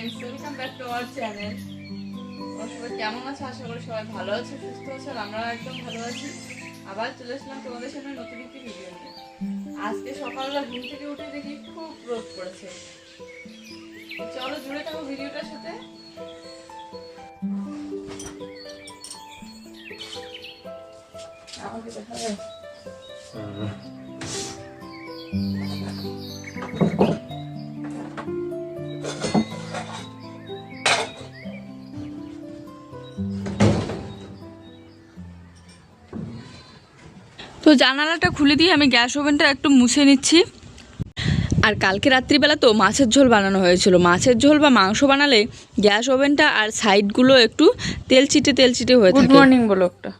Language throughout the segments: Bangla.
Friends, welcome back to our channel. সবাই কেমন আছে? আশা করি সবাই ভালো আছে, সুস্থ আছে, আর আমরা একদম ভালো আছি। আবার চলে আসলাম তোমাদের সামনে নতুন একটি ভিডিও নিয়ে। আজকে সকালবেলা ঘুম থেকে উঠে দেখি খুব রোদ পড়েছে। চলো জুড়ে থাকো ভিডিওটার সাথে। আমাকে দেখাবে? তো জানালাটা খুলে দিয়ে আমি গ্যাস ওভেনটা একটু মুছে নিচ্ছি। আর কালকে রাত্রিবেলা তো মাছের ঝোল বানানো হয়েছিল। মাছের ঝোল বা মাংস বানালে গ্যাস ওভেনটা আর সাইডগুলো একটু তেল চিটে হয়ে থাকে। গুড মর্নিং বলো একটা।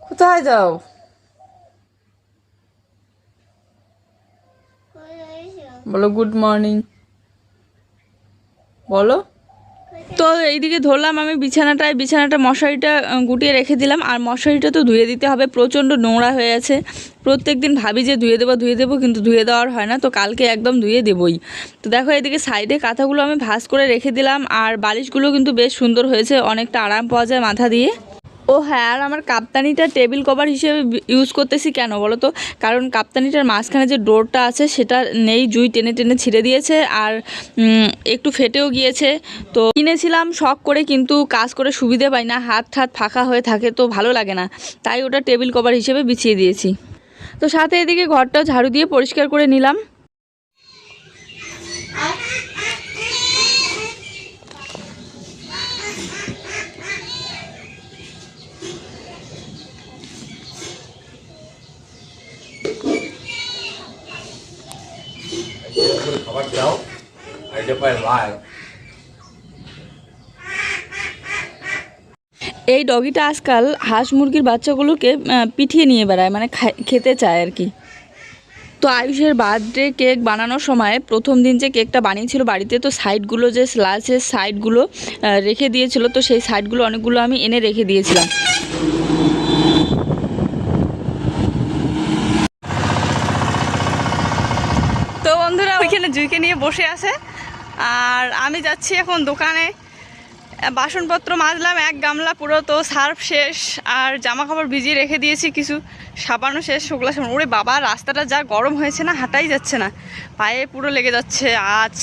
কোথায় যাও? বলো গুড মর্নিং বলো। তো এইদিকে ধরলাম আমি বিছানাটা মশারিটা গুটিয়ে রেখে দিলাম। আর মশারিটা তো ধুয়ে দিতে হবে, প্রচণ্ড নোংরা হয়ে আছে। প্রত্যেক দিন ভাবি যে ধুয়ে দেবো কিন্তু ধুয়ে দেওয়ার হয় না। তো কালকে একদম ধুয়ে দেবই। তো দেখো এদিকে সাইডে কাঁথাগুলো আমি ভাঁজ করে রেখে দিলাম। আর বালিশগুলো কিন্তু বেশ সুন্দর হয়েছে, অনেকটা আরাম পাওয়া যায় মাথা দিয়ে। ও হ্যাঁ, আর আমার কাপ্তানিটা টেবিল কভার হিসেবে ইউজ করতেছি কেন বলো তো? কারণ কাপ্তানিটার মাঝখানে যে ডোরটা আছে সেটা নেই, জুই টেনে ছিঁড়ে দিয়েছে। আর একটু ফেটেও গিয়েছে। তো কিনেছিলাম শখ করে, কিন্তু কাজ করে সুবিধে পাই না, হাত ফাঁকা হয়ে থাকে, তো ভালো লাগে না। তাই ওটা টেবিল কভার হিসেবে বিছিয়ে দিয়েছি। তো সাথে এদিকে ঘরটা ঝাড়ু দিয়ে পরিষ্কার করে নিলাম। খাবার দাও এটা পায় লাই। এই ডগিটা আজকাল হাঁস মুরগির বাচ্চাগুলোকে পিঠিয়ে নিয়ে বেড়ায়, মানে খেতে চায় আর কি। তো আয়ুষের বার্থডে কেক বানানোর সময় প্রথম দিন যে কেকটা বানিয়েছিল বাড়িতে, তো সাইডগুলো যে স্লাসের সাইডগুলো রেখে দিয়েছিল, তো সেই সাইডগুলো অনেকগুলো আমি এনে রেখে দিয়েছিলাম। তো বন্ধুরা ওইখানে জুইকে নিয়ে বসে আছে, আর আমি যাচ্ছি এখন দোকানে। বাসনপত্র মাজলাম এক গামলা পুরো, তো সার্ফ শেষ, আর জামা কাপড় ভিজিয়ে রেখে দিয়েছি কিছু, সাবানও শেষ, শুকলা সাবান। ওরে বাবা, রাস্তাটা যা গরম হয়েছে না, হাঁটাই যাচ্ছে না, পায়ে পুরো লেগে যাচ্ছে আজ।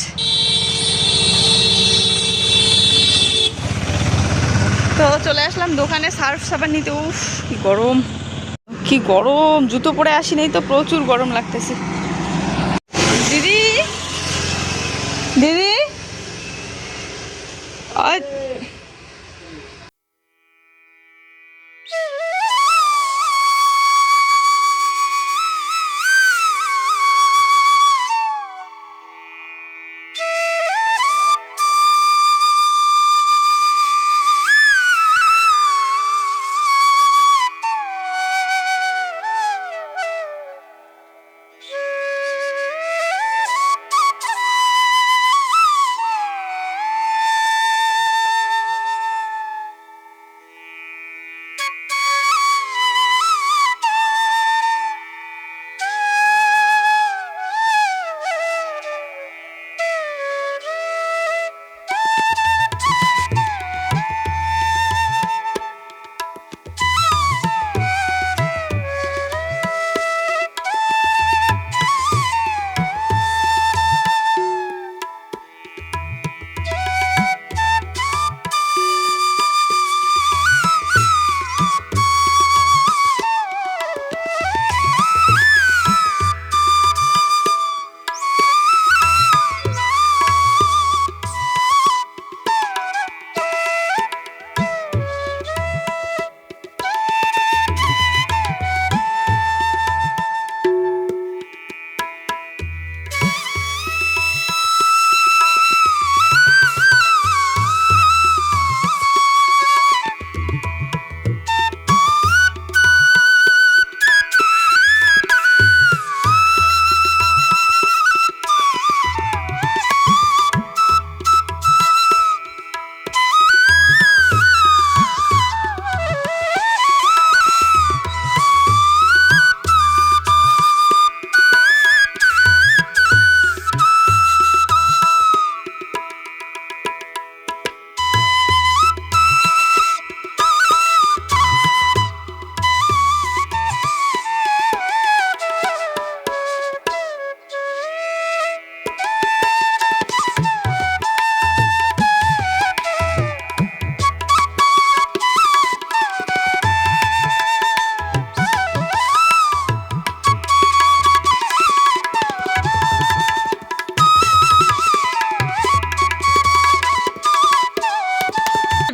তো চলে আসলাম দোকানে সার্ফ সাবান নিতে। উফ কি গরম, জুতো পরে আসিনি তো প্রচুর গরম লাগতেছে। দিদি দিদি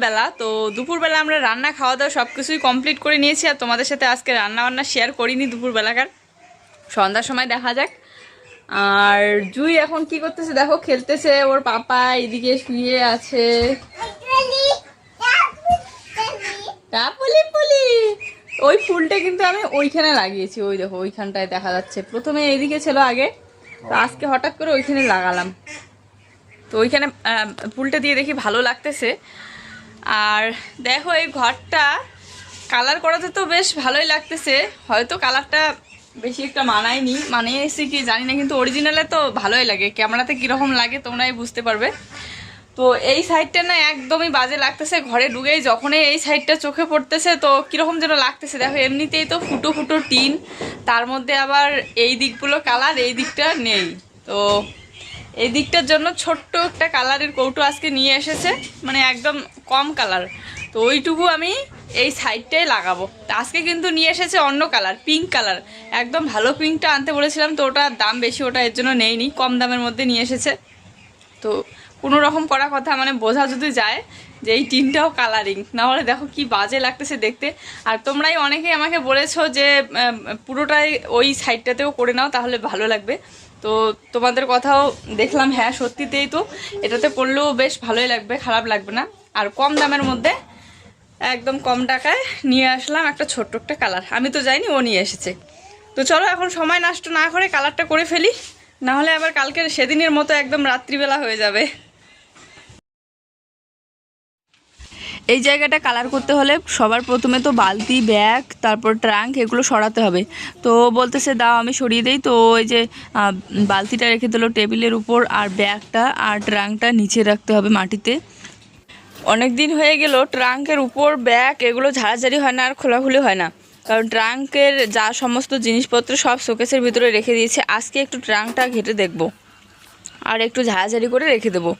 বেলা। তো দুপুরবেলা আমরা রান্না খাওয়া দাওয়া সব কিছুই কমপ্লিট করে নিয়েছি, আর তোমাদের সাথে আজকে রান্না বান্না শেয়ার করিনি দুপুরবেলাকার, সন্ধ্যার সময় দেখা যাক। আর জুই এখন কি করতেছে দেখো, খেলতেছে, ওর পাপা এদিকে শুয়ে আছে। ওই ফুলটা কিন্তু আমি ওইখানে লাগিয়েছি, ওই দেখো ওইখানটায় দেখা যাচ্ছে, প্রথমে এইদিকে ছিল আগে, তো আজকে হঠাৎ করে ওইখানে লাগালাম। তো ওইখানে ফুলটা দিয়ে দেখি ভালো লাগতেছে। আর দেখো এই ঘরটা কালার করাতে তো বেশ ভালোই লাগতেছে, হয়তো কালারটা বেশি একটা মানায়নি, মানিয়েছি কি জানি না, কিন্তু অরিজিনালে তো ভালোই লাগে, ক্যামেরাতে কীরকম লাগে তোমরাই বুঝতে পারবে। তো এই সাইডটা না একদমই বাজে লাগতেছে, ঘরে ঢুকেই যখনই এই সাইডটা চোখে পড়তেছে তো কীরকম যেন লাগতেছে। দেখো এমনিতেই তো ফুটো ফুটো টিন, তার মধ্যে আবার এই দিকগুলো কালার, এই দিকটা নেই। তো এই দিকটার জন্য ছোট্ট একটা কালারের কৌটো আজকে নিয়ে এসেছে, মানে একদম কম কালার, তো ওইটুকু আমি এই সাইডটাই লাগাবো। তো আজকে কিন্তু নিয়ে এসেছে অন্য কালার, পিঙ্ক কালার, একদম ভালো পিঙ্কটা আনতে বলেছিলাম, তো ওটার দাম বেশি, ওটা এর জন্য নেইনি, কম দামের মধ্যে নিয়ে এসেছে। তো কোনো রকম করা কথা, মানে বোঝা যদি যায় যে এই টিনটাও কালারিং, নাহলে দেখো কি বাজে লাগতেছে দেখতে। আর তোমরাই অনেকেই আমাকে বলেছো যে পুরোটাই ওই সাইডটাতেও করে নাও, তাহলে ভালো লাগবে। তো তোমাদের কথাও দেখলাম, হ্যাঁ সত্যিতেই তো এটাতে করলেও বেশ ভালোই লাগবে, খারাপ লাগবে না। আর কম দামের মধ্যে একদম কম টাকায় নিয়ে আসলাম একটা ছোট্ট একটা কালার, আমি তো যাইনি, ও নিয়ে এসেছে। তো চলো এখন সময় নষ্ট না করে কালারটা করে ফেলি, নাহলে আবার কালকে সেদিনের মতো একদম রাত্রিবেলা হয়ে যাবে। এই জায়গাটা কালার করতে হলে সবার প্রথমে তো বালতি, ব্যাগ, তারপর ট্রাঙ্ক, এগুলো সরাতে হবে। তো বলতেছে দাও আমি সরিয়ে দিই। তো ওই যে বালতিটা রেখে দিল টেবিলের উপর, আর ব্যাগটা আর ট্রাঙ্কটা নিচে রাখতে হবে মাটিতে। অনেক দিন হয়ে গেল ট্রাঙ্কের উপর ব্যাগ এগুলো ঝাড়াঝাড়ি হয় না, আর খোলাখুলি হয় না, কারণ ট্রাঙ্কের যা সমস্ত জিনিসপত্র সব শোকেসের ভিতরে রেখে দিয়েছে। আজকে একটু ট্রাঙ্কটা ঘেটে দেখব, আর একটু ঝাড়াঝাড়ি করে রেখে দেবো।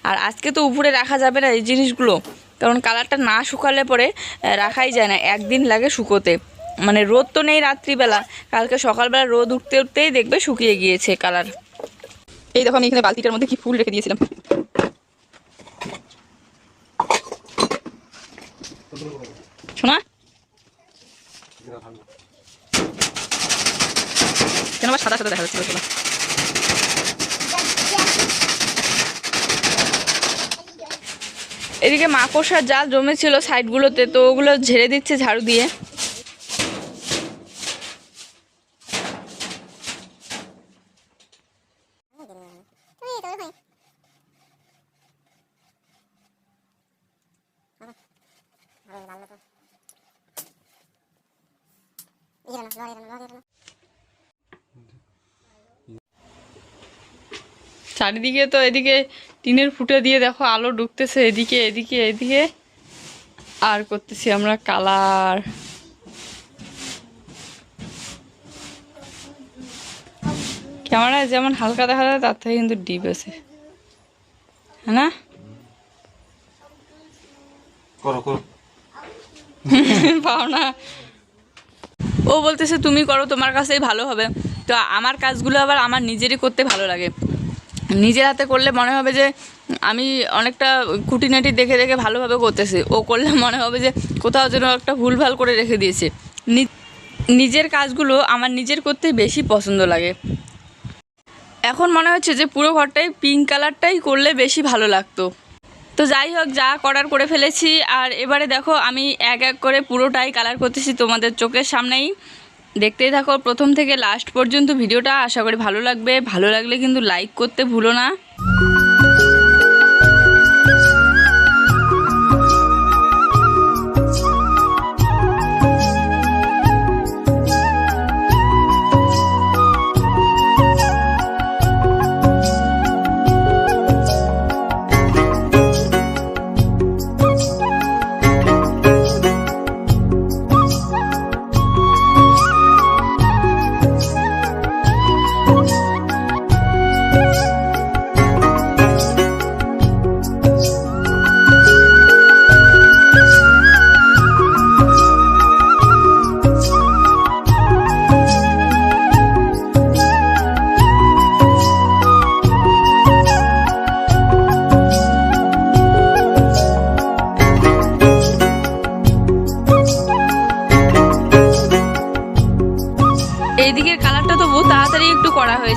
আর আজকে তো উপরে রাখা যাবে না এই জিনিসগুলো, কারণ কালারটা না শুকালে পরে রাখাই যায় না, একদিন লাগে শুকোতে, মানে রোদ তো নেই রাত্রিবেলা, কালকে সকালবেলা রোদ উঠতে উঠতেই দেখবে শুকিয়ে গিয়েছে কালার। এই দেখো আমি এখানে বালতিটার মধ্যে কি ফুল রেখে দিয়েছিলাম, শোনা কেন আবার সাদা সাদা দেখা যাচ্ছিল। এদিকে মাকড়সার জাল জমেছিল সাইডগুলোতে, তো ওগুলো ঝেড়ে দিচ্ছে ঝাড়ু দিয়ে। চারিদিকে তো এদিকে টিনের ফুটে দিয়ে দেখো আলো ঢুকতেছে, এদিকে এদিকে এদিকে, আর করতেছি আমরা কালার। ক্যামেরায় যেমন হালকা দেখা যায় তার থেকে কিন্তু ডিপ আছে, হ্যাঁ না? পাও না, ও বলতেছে তুমি করো, তোমার কাছেই ভালো হবে। তো আমার কাজগুলো আবার আমার নিজেরই করতে ভালো লাগে, নিজের হাতে করলে মনে হবে যে আমি অনেকটা খুঁটিনাটি দেখে দেখে ভালোভাবে করতেছি, ও করলে মনে হবে যে কোথাও যেন একটা ভুলভাল করে রেখে দিয়েছে। নিজের কাজগুলো আমার নিজের করতে বেশি পছন্দ লাগে। এখন মনে হচ্ছে যে পুরো ঘরটাই পিঙ্ক কালারটাই করলে বেশি ভালো লাগতো। তো যাই হোক, যা করার করে ফেলেছি, আর এবারে দেখো আমি এক এক করে পুরোটাই কালার করতেছি তোমাদের চোখের সামনেই, দেখতেই থাকো প্রথম থেকে লাস্ট পর্যন্ত ভিডিওটা। আশা করি ভালো লাগবে, ভালো লাগলে কিন্তু লাইক করতে ভুলো না।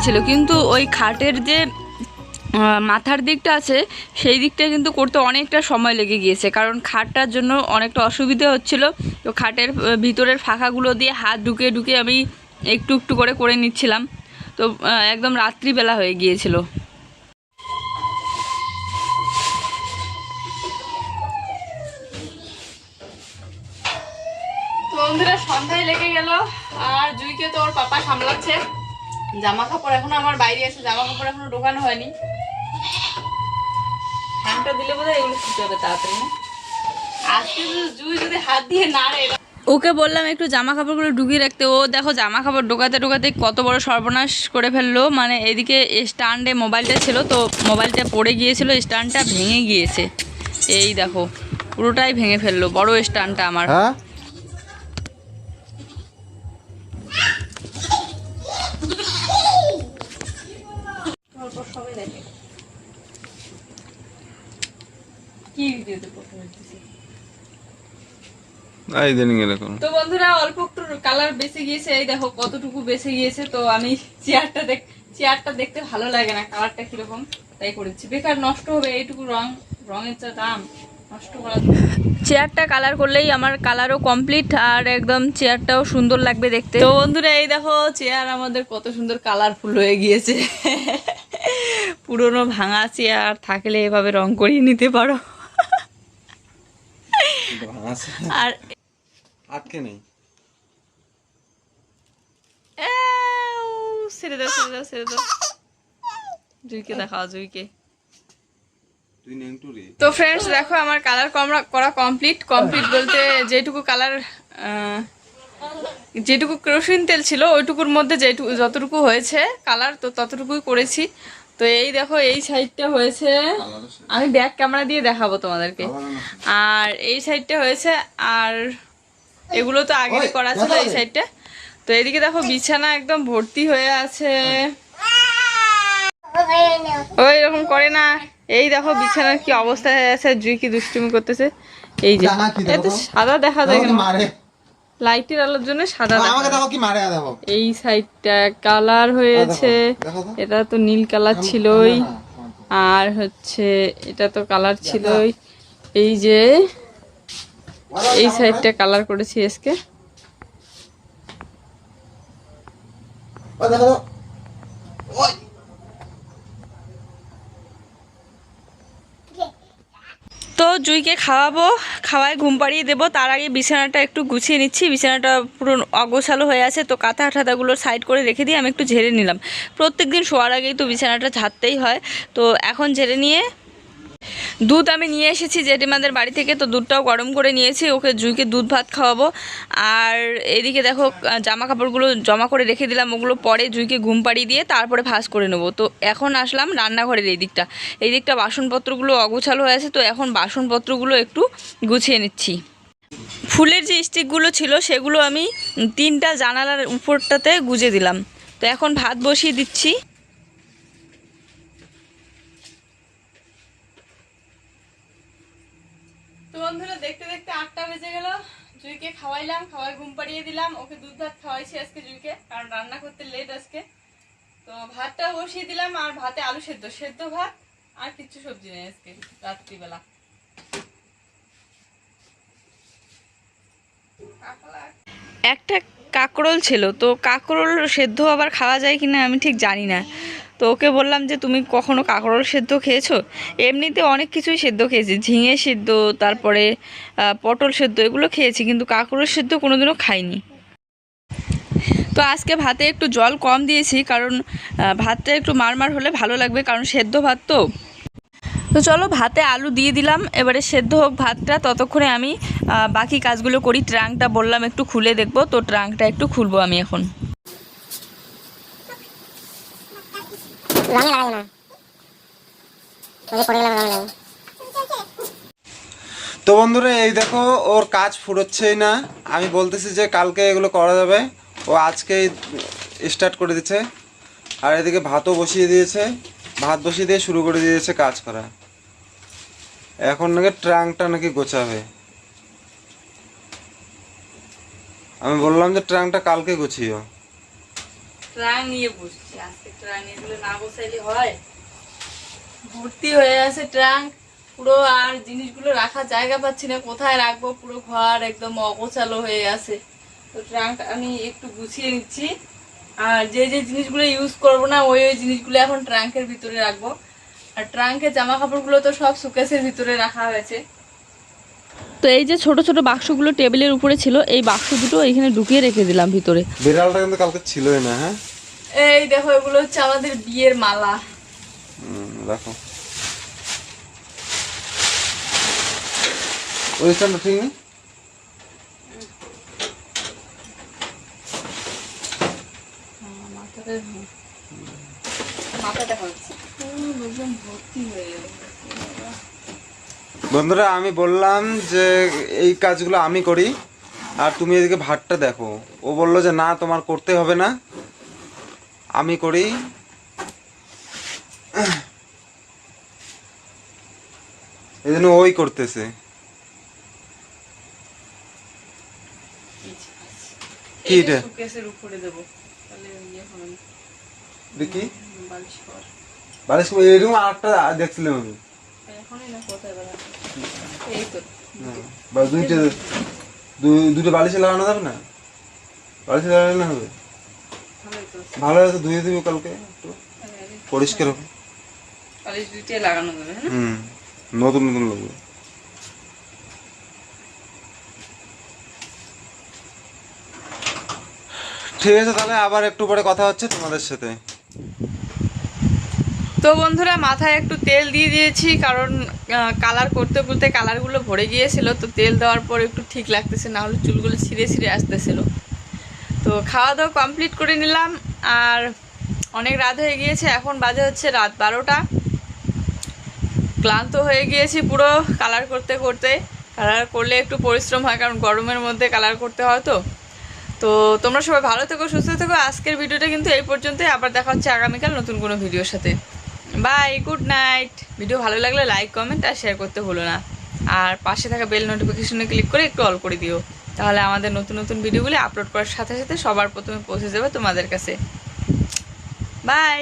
গিয়েছিল, কিন্তু ওই খাটের যে মাথার দিকটা আছে সেই দিকটা কিন্তু করতে অনেকটা সময় লেগে গিয়েছে, কারণ খাটটার জন্য অনেকটা অসুবিধা হচ্ছিল। তো খাটের ভিতরের ফাঁকাগুলো দিয়ে হাত ঢুকিয়ে ঢুকিয়ে আমি একটু একটু করে করে নিচ্ছিলাম। তো একদম রাত্রিবেলা হয়ে গিয়েছিল। তো বন্ধুরা সন্ধ্যায় লেগে গেল, আর জুইকে তো ওর পাপা সামলাচ্ছে। জামা কাপড় এখনো আমার বাইরে আছে, জামা কাপড় এখনো ঢোকানো হয়নি। ফ্যানটা দিলে বোধহয় এগুলো শুতে হবে তাড়াতাড়ি না? আজকে জুই যদি হাত দিয়ে নাড়ে। ওকে বললাম একটু জামা কাপড়গুলো ঢুকিয়ে রাখতে, ও দেখো জামা কাপড় ঢোকাতে ঢোকাতে কত বড় সর্বনাশ করে ফেললো। মানে এদিকে স্ট্যান্ডে মোবাইলটা ছিল, তো মোবাইলটা পড়ে গিয়েছিল, স্ট্যান্ডটা ভেঙে গিয়েছে। এই দেখো পুরোটাই ভেঙে ফেললো বড় স্ট্যান্ডটা আমার। তো বন্ধুরা অল্প একটু কালার বেঁচে গিয়েছে, এই দেখো কতটুকু বেঁচে গিয়েছে। তো আমি চেয়ারটা দেখতে ভালো লাগে না, কালারটা কিরকম তাই করেছি। বেকার নষ্ট হবে, এইটুকু রঙের যা দাম, নষ্ট করা। চেয়ারটা কালার করলেই আমার কালারও কমপ্লিট, আর একদম চেয়ারটাও সুন্দর লাগবে দেখতে। তো বন্ধুরা এই দেখো চেয়ার আমাদের কত সুন্দর কালারফুল হয়ে গিয়েছে। পুরনো ভাঙা চেয়ার থাকলে এভাবে রং করিয়ে নিতে পারো। আর আটকে নেই, ছেড়ে দাও ছেড়ে দাও ছেড়ে দাও, জুইকে দেখাও জুইকে। তো ফ্রেন্ডস দেখো আমার কালার করা কমপ্লিট বলতে যেটুকু কেরোসিন তেল ছিল ওইটুকুর মধ্যে যতটুকু হয়েছে কালার, তো ততটুকুই করেছি। তো এই দেখো এই সাইডটা হয়েছে, আমি ব্যাক ক্যামেরা দিয়ে দেখাবো তোমাদেরকে। আর এই সাইডটা হয়েছে, আর এগুলো তো আগে করা ছিল এই সাইডটা। তো এদিকে দেখো বিছানা একদম ভর্তি হয়ে আছে। ওই রকম করে না, এই দেখো বিছানার কি অবস্থা হয়ে আছে। জুই কি দুষ্টুমি করতেছে, এই যে এত সাদা দেখা যায় লাইটের আলোর জন্য সাদা। এই সাইডটা কালার হয়েছে, এটা তো নীল কালার ছিলই, আর হচ্ছে এটা তো কালার ছিলই। এই যে এই সাইডটা কালার করেছি আজকে। তো জুইকে খাওয়ায় ঘুম পাড়িয়ে দেবো, তার আগে বিছানাটা একটু গুছিয়ে নিচ্ছি। বিছানাটা পুরো অগোছালো হয়ে আছে, তো কাঁথা ঠাতাগুলো সাইড করে রেখে দিয়ে আমি একটু ঝেড়ে নিলাম। প্রত্যেকদিন শোয়ার আগেই তো বিছানাটা ঝাড়তেই হয়, তো এখন ঝেড়ে নিয়ে দুধ আমি নিয়ে এসেছি জেঠিমাদের বাড়ি থেকে, তো দুধটাও গরম করে নিয়েছি। ওকে জুইকে দুধ ভাত খাওয়াবো। আর এদিকে দেখো জামা কাপড়গুলো জমা করে রেখে দিলাম, ওগুলো পরে জুইকে ঘুম পাড়িয়ে দিয়ে তারপরে ভাঁজ করে নেবো। তো এখন আসলাম রান্নাঘরের এই দিকটা বাসনপত্রগুলো অগোছালো হয়ে আছে, তো এখন বাসনপত্রগুলো একটু গুছিয়ে নিচ্ছি। ফুলের যে স্টিকগুলো ছিল সেগুলো আমি 3টা জানালার উপরটাতে গুজে দিলাম। তো এখন ভাত বসিয়ে দিচ্ছি। তো বন্ধুরা দেখতে দেখতে 8টা বেজে গেল। জুইকে খাওয়াইলাম, খাওয়াই ঘুম পাড়িয়ে দিলাম। ওকে দুধ ভাত খাওয়াইছি আজকে জুইকে, কারণ রান্না করতে লেট আজকে। তো ভাতটা বসিয়ে দিলাম, আর ভাতে আলু সেদ্ধ ভাত, আর কিচ্ছু সবজি নেই আজকে রাত্রিবেলা। একটা কাঁকরোল ছিল, তো কাঁকরোল সেদ্ধ আবার খাওয়া যায় কিনা আমি ঠিক জানি না। তো ওকে বললাম যে তুমি কখনো কাঁকরোল সেদ্ধ খেয়েছো? এমনিতে অনেক কিছুই সেদ্ধ খেয়েছি, ঝিঙে সেদ্ধ, তারপরে পটল সেদ্ধ, এগুলো খেয়েছি, কিন্তু কাঁকরোল সেদ্ধ কোনোদিনও খাইনি। তো আজকে ভাতে একটু জল কম দিয়েছি, কারণ ভাতটা একটু মারমার হলে ভালো লাগবে, কারণ সেদ্ধ ভাত তো। তো চলো ভাতে আলু দিয়ে দিলাম, এবারে সেদ্ধ হোক ভাতটা, ততক্ষণে আমি বাকি কাজগুলো করি। ট্রাঙ্কটা বললাম একটু খুলে দেখবো, তো ট্রাঙ্কটা একটু খুলবো আমি এখন। তো বন্ধুরা এই দেখো ওর কাজ ফুরোচ্ছেই না। আমি বলতেছি যে কালকে এগুলো করা যাবে, ও আজকেই স্টার্ট করে দিচ্ছে। আর এদিকে ভাতও বসিয়ে দিয়েছে, ভাত বসিয়ে দিয়ে শুরু করে দিয়েছে কাজ করা। এখন নাকি ট্রাঙ্কটা নাকি গোছাবে। আমি বললাম যে ট্রাঙ্কটা কালকে গুছিও। ট্রাঙ্ক নিয়ে বসছি। আজকে ট্রাঙ্ক এগুলো না বসাইলে হয়? ভর্তি হয়ে আছে ট্রাঙ্ক পুরো, আর জিনিসগুলো রাখার জায়গা পাচ্ছি না, কোথায় রাখবো, পুরো ঘর একদম অগোছালো হয়ে আছে। তো ট্রাঙ্ক আমি একটু গুছিয়ে নিচ্ছি, আর যে যে জিনিসগুলো ইউজ করবো না ওই ওই জিনিসগুলো এখন ট্রাঙ্কের ভিতরে রাখবো। আর ট্রাঙ্কের জামা কাপড়গুলো তো সব সুকেসের ভিতরে রাখা হয়েছে। তো এই যে ছোট ছোট বাক্সগুলো টেবিলের উপরে ছিল, এই বাক্স দুটো এখানে ঢুকিয়ে রেখে দিলাম ভিতরে। বিড়ালটা কিন্তু কালকে ছিলই না। হ্যাঁ, এই দেখো এগুলো হচ্ছে আমাদের বিয়ের মালা। রাখো। ওই স্ট্যান্ডটা ঠিক নেই। বন্ধুরা আমি বললাম যে এই কাজগুলো আমি করি আর তুমি এদিকে ভাতটা দেখো। ও বললো যে না তোমার করতে হবে না, আমি করি। এই জন্য ওই করতেছে। কি এটা? সুকেসের উপরে দেব, তাহলে ইয়ে হবে না। দেখি বালিশ কর। বালিশ এরকম আরেকটা দেখছিলাম আমি। এখনই না, কোথায় বেলা? এই তো বা দুটো বালিশে লাগানো যাবে না? বালিশে লাগানো হবে, ভালোই তো। ভালো আছে। ধুয়ে দিবি কালকে একটু পরিষ্কার হবে। বালিশ দুইটাই লাগানো যাবে, হ্যাঁ? নতুন নতুন লাগবে। ঠিক আছে, তাহলে আবার একটু পরে কথা হচ্ছে তোমাদের সাথে। তো বন্ধুরা মাথায় একটু তেল দিয়ে দিয়েছি, কারণ কালার করতে করতে কালারগুলো ভরে গিয়েছিল। তো তেল দেওয়ার পর একটু ঠিক লাগতেছে, না হলে চুলগুলো ছিঁড়ে ছিঁড়ে আসতেছিল। তো খাওয়া দাওয়া কমপ্লিট করে নিলাম, আর অনেক রাত হয়ে গিয়েছে, এখন বাজে হচ্ছে রাত 12টা। ক্লান্ত হয়ে গিয়েছি পুরো কালার করতে করতে। কালার করলে একটু পরিশ্রম হয়, কারণ গরমের মধ্যে কালার করতে হয়। তো তো তোমরা সবাই ভালো থেকো, সুস্থ থেকো। আজকের ভিডিওটা কিন্তু এই পর্যন্তই, আবার দেখা হচ্ছে আগামীকাল নতুন কোনো ভিডিওর সাথে। By, good night. ভিডিও ভালো লাগলে লাইক, কমেন্ট আর শেয়ার করতে ভুলো না। আর পাশে থাকা বেল নোটিফিকেশনে ক্লিক করে একটু অল করে দিও, তাহলে আমাদের নতুন নতুন ভিডিওগুলি আপলোড করার সাথে সাথে সবার প্রথমে পৌঁছে যাবে তোমাদের কাছে। বাই।